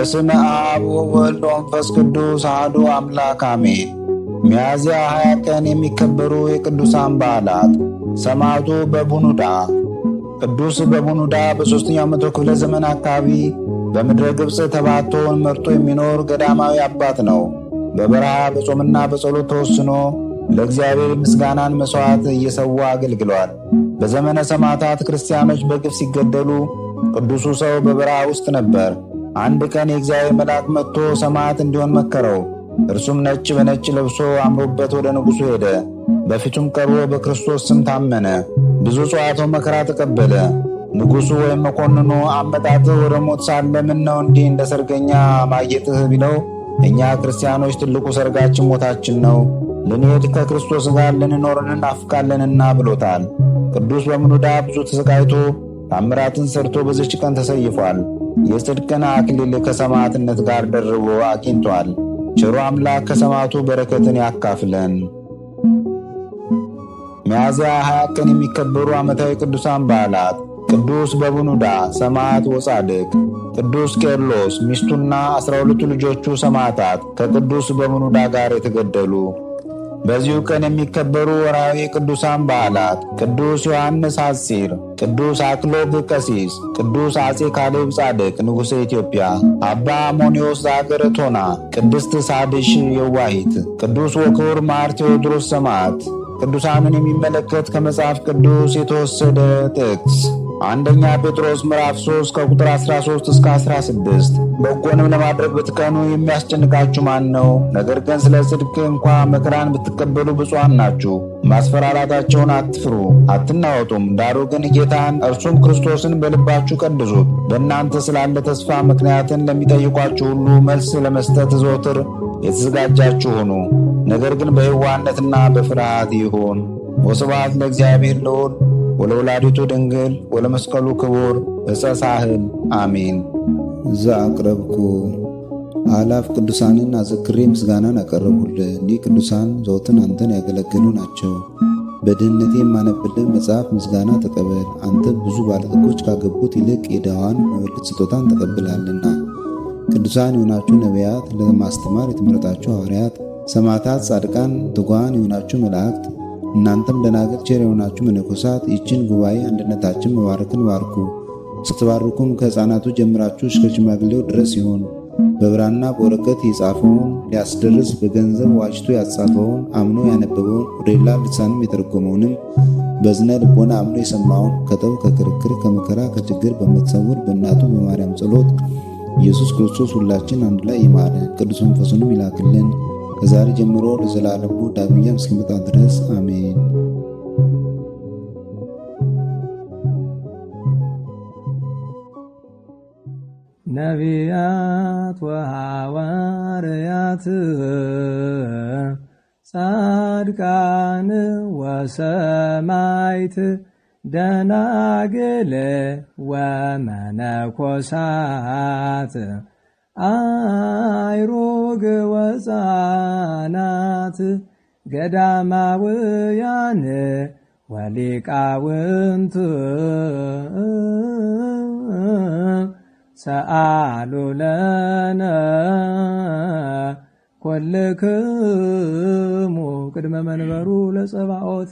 በስመ አብ ወወልድ ወመንፈስ ቅዱስ አሐዱ አምላክ አሜን። ሚያዝያ 20 ቀን የሚከበሩ የቅዱሳን በዓላት። ሰማዕቱ በቡኑዳ። ቅዱስ በቡኑዳ በሦስተኛው መቶ ክፍለ ዘመን አካባቢ በምድረ ግብፅ ተባቶን መርጦ የሚኖር ገዳማዊ አባት ነው። በበረሃ በጾምና በጸሎት ተወስኖ ለእግዚአብሔር ምስጋናን መሥዋዕት እየሰዋ አገልግሏል። በዘመነ ሰማዕታት ክርስቲያኖች በግፍ ሲገደሉ ቅዱሱ ሰው በበረሃ ውስጥ ነበር። አንድ ቀን የእግዚአብሔር መልአክ መጥቶ ሰማዕት እንዲሆን መከረው። እርሱም ነጭ በነጭ ለብሶ አምሮበት ወደ ንጉሡ ሄደ። በፊቱም ቀርቦ በክርስቶስ ስም ታመነ። ብዙ ጽዋዕተ መከራ ተቀበለ። ንጉሡ ወይም መኮንኑ አመጣጥህ ወደ ሞት ሳለ ምን ነው እንዲህ እንደ ሰርገኛ ማጌጥህ ቢለው፣ እኛ ክርስቲያኖች ትልቁ ሰርጋችን ሞታችን ነው፣ ልንሄድ ከክርስቶስ ጋር ልንኖር እናፍቃለንና ብሎታል። ቅዱስ በቡኑዳ ብዙ ተሰቃይቶ ታምራትን ሰርቶ በዚች ቀን ተሰይፏል። የጽድቅን አክሊል ከሰማዕትነት ጋር ደርቦ አግኝቷል። ቸሩ አምላክ ከሰማዕቱ በረከትን ያካፍለን። ሚያዝያ 20 ቀን የሚከበሩ ዓመታዊ ቅዱሳን በዓላት። ቅዱስ በቡኑዳ ሰማዕት ወጻድቅ። ቅዱስ ቄርሎስ ሚስቱና 12 ልጆቹ ሰማዕታት ከቅዱስ በቡኑዳ ጋር የተገደሉ። በዚሁ ቀን የሚከበሩ ወርሃዊ ቅዱሳን በዓላት። ቅዱስ ዮሐንስ ሐጺር፣ ቅዱስ አክሎግ ቀሲስ፣ ቅዱስ አጼ ካሌብ ጻድቅ ንጉሠ ኢትዮጵያ፣ አባ አሞኒዮስ ዘአገረ ቶና፣ ቅድስት ሳድሽ የዋሂት፣ ቅዱስ ወክቡር ማር ቴዎድሮስ ሰማዕት። ቅዱሳንን የሚመለከት ከመጽሐፍ ቅዱስ የተወሰደ ጥቅስ አንደኛ ጴጥሮስ ምዕራፍ 3 ከቁጥር 13 እስከ 16። በጎንም ለማድረግ ብትቀኑ የሚያስጨንቃችሁ ማን ነው? ነገር ግን ስለ ጽድቅ እንኳ መከራን ብትቀበሉ ብፁዓን ናችሁ። ማስፈራራታቸውን አትፍሩ፣ አትናወጡም። ዳሩ ግን ጌታን እርሱም ክርስቶስን በልባችሁ ቀድሱት። በእናንተ ስላለ ተስፋ ምክንያትን ለሚጠይቋችሁ ሁሉ መልስ ለመስጠት ዘወትር የተዘጋጃችሁ ሁኑ። ነገር ግን በየዋህነትና በፍርሃት ይሁን። ወስብሐት ለእግዚአብሔር ልዑል ወለወላዲቱ ድንግል ወለመስቀሉ ክቡር ዕፀ ሳህል አሜን። ዘአቅረብኩ አላፍ ቅዱሳንን አዘክሬ ምስጋናን አቀረብሁልህ። እኒህ ቅዱሳን ዘወትር አንተን ያገለግሉ ናቸው። በድህነቴ የማነብልህ መጽሐፍ ምስጋና ተቀበል። አንተ ብዙ ባለጠጎች ካገቡት ይልቅ የድሃዋን መበለት ስጦታን ተቀብላለና። ቅዱሳን የሆናችሁ ነቢያት፣ ለማስተማር የተመረጣችሁ ሐዋርያት፣ ሰማዕታት፣ ጻድቃን፣ ትጉሃን የሆናችሁ መላእክት፣ እናንተም ደናግል ቸር የሆናችሁ መነኮሳት ይችን ጉባኤ አንድነታችን መባረክን ባርኩ። ስትባርኩም ከሕፃናቱ ጀምራችሁ እስከ ሽማግሌው ድረስ ይሆን። በብራና በወረቀት የጻፈውን ሊያስደርስ በገንዘብ ዋጅቶ ያጻፈውን አምኖ ያነበበውን ወደ ሌላ ልሳንም የተረጎመውንም በዝነ ልቦና አምኖ የሰማውን ከጠብ ከክርክር ከመከራ ከችግር በምትሰውር በእናቱ በማርያም ጸሎት ኢየሱስ ክርስቶስ ሁላችን አንድ ላይ ይማረን፣ ቅዱስ መንፈሱንም ይላክልን ከዛሬ ጀምሮ ለዘላለሙ ዳግመኛም እስኪመጣ ድረስ አሜን። ነቢያት ወሐዋርያት ጻድቃን ወሰማዕት ደናግል ወመነኮሳት አይሩግ ወሕፃናት ገዳማውያን ወሊቃውንት ሰአሉ ለነ ኩልክሙ ቅድመ መንበሩ ለጸባኦት